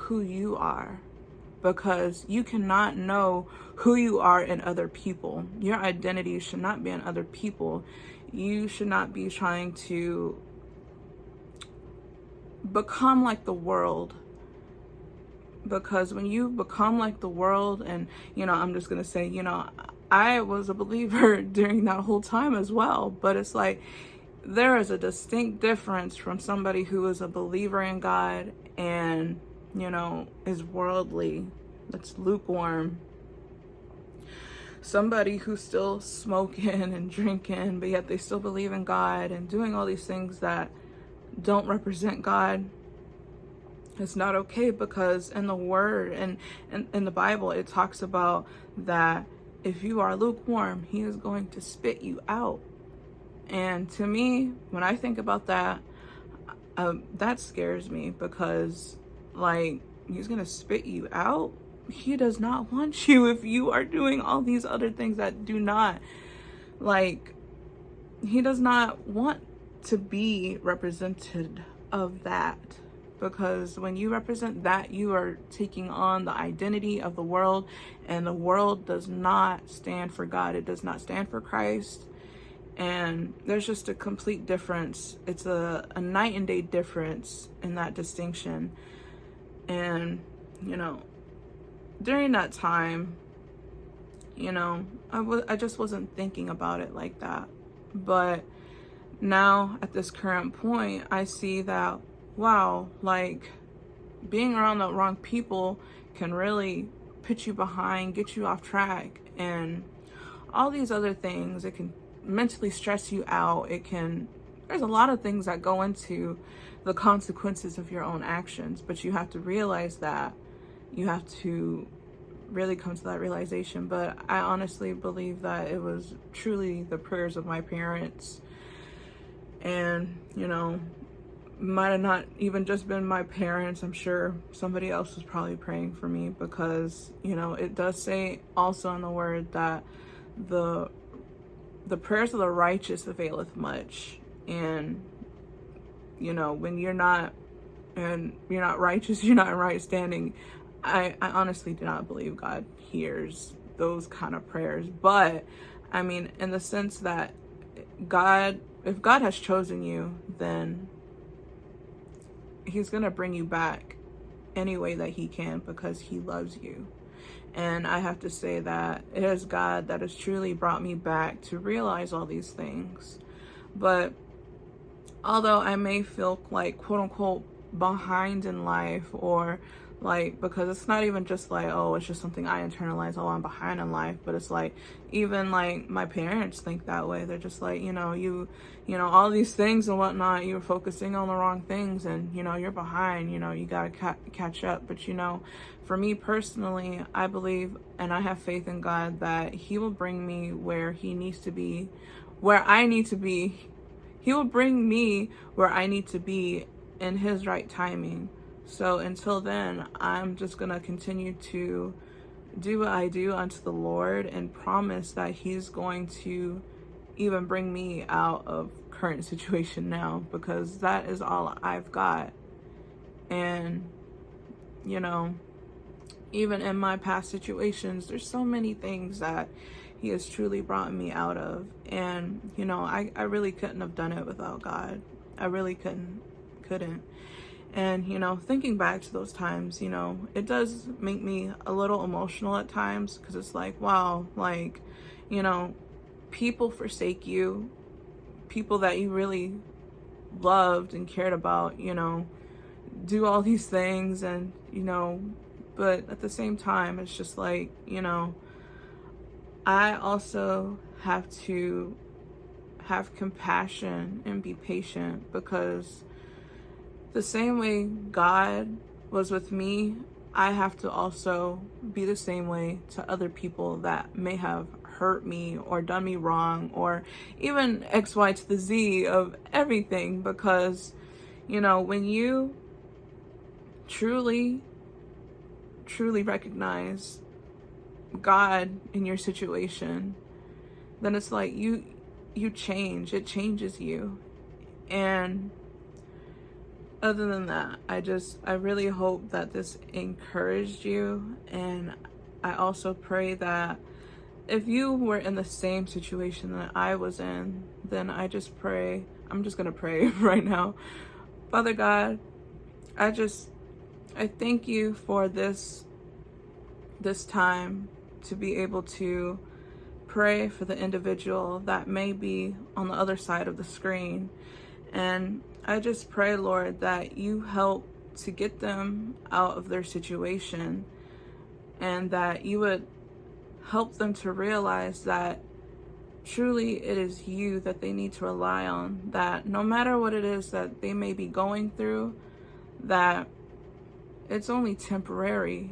who you are, because you cannot know who you are in other people. Your identity should not be in other people. You should not be trying to become like the world, because when you become like the world, and I'm just gonna say, I was a believer during that whole time as well, but it's like there is a distinct difference from somebody who is a believer in God and is worldly, that's lukewarm. Somebody who's still smoking and drinking, but yet they still believe in God and doing all these things that don't represent God. It's not okay, because in the word and in the Bible, it talks about that if you are lukewarm, he is going to spit you out. And to me, when I think about that, that scares me, because like, he's going to spit you out. He does not want you if you are doing all these other things that do not, like, he does not want to be represented of that. Because when you represent that, you are taking on the identity of the world, and the world does not stand for God. It does not stand for Christ. And there's just a complete difference. It's a night and day difference in that distinction. And, during that time, I just wasn't thinking about it like that. But now at this current point, I see that, wow, like, being around the wrong people can really put you behind, get you off track, and all these other things. It can mentally stress you out. There's a lot of things that go into the consequences of your own actions, but you have to realize that. You have to really come to that realization. But I honestly believe that it was truly the prayers of my parents, and might have not even just been my parents. I'm sure somebody else was probably praying for me, because it does say also in the word that the prayers of the righteous availeth much. And when you're not righteous, you're not in right standing. I honestly do not believe God hears those kind of prayers. But I mean, in the sense that if God has chosen you, then he's gonna bring you back any way that he can, because he loves you. And I have to say that it is God that has truly brought me back to realize all these things. But although I may feel like, quote unquote, behind in life, or like, because it's not even just like, oh, it's just something I internalize, oh, I'm behind in life, but it's like, even like my parents think that way. They're just like, you all these things and whatnot, you're focusing on the wrong things, and you're behind, you gotta catch up. But for me personally, I believe and I have faith in God that he will bring me where he needs to be, where I need to be. He will bring me where I need to be in his right timing. So until then, I'm just going to continue to do what I do unto the Lord, and promise that he's going to even bring me out of current situation now, because that is all I've got. And, even in my past situations, there's so many things that he has truly brought me out of. And, I really couldn't have done it without God. I really couldn't. And, thinking back to those times, it does make me a little emotional at times, because it's like, wow, like, people forsake you, people that you really loved and cared about, do all these things. And, but at the same time, it's just like, I also have to have compassion and be patient, because the same way God was with me, I have to also be the same way to other people that may have hurt me or done me wrong, or even X, Y to the Z of everything. Because, when you truly recognize God in your situation, then it's like you change. It changes you. And other than that, I really hope that this encouraged you. And I also pray that if you were in the same situation that I was in, then I'm just gonna pray right now. Father God, I thank you for this time to be able to pray for the individual that may be on the other side of the screen. And I just pray, Lord, that you help to get them out of their situation, and that you would help them to realize that truly it is you that they need to rely on, that no matter what it is that they may be going through, that it's only temporary.